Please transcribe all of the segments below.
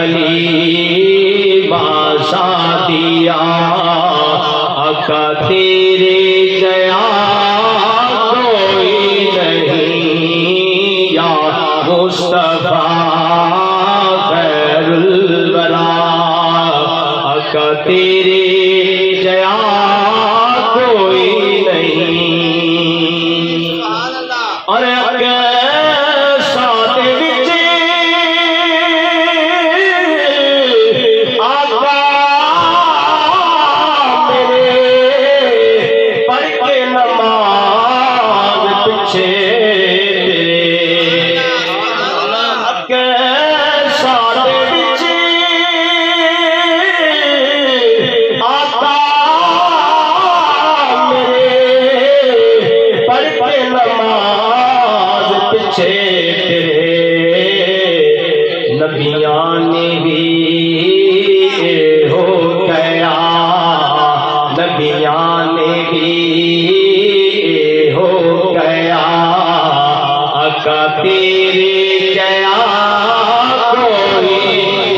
खलीफा शादिया आका तेरे जया कोई नहीं या मुस्तफा खैरुल वरा आका तेरे जया कोई नहीं। अरे नबियाँ ने भी हो गया, नबियाँ ने भी हो गया आका तेरे जया कोई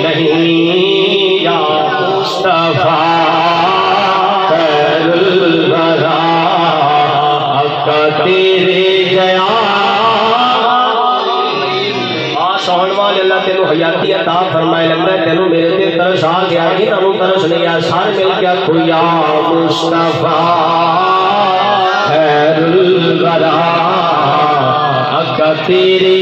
नहीं या मुस्तफा खैरुल वरा आका तेरे जया। सोहन वाले अल्लाह तेनू हयाती अता फरमाए। लगता है तेनू मेरे ते तरस आ गया कि तू तरस नहीं आ। सारे मिल के आखो या मुस्तफा खैरुल वरा आका तेरे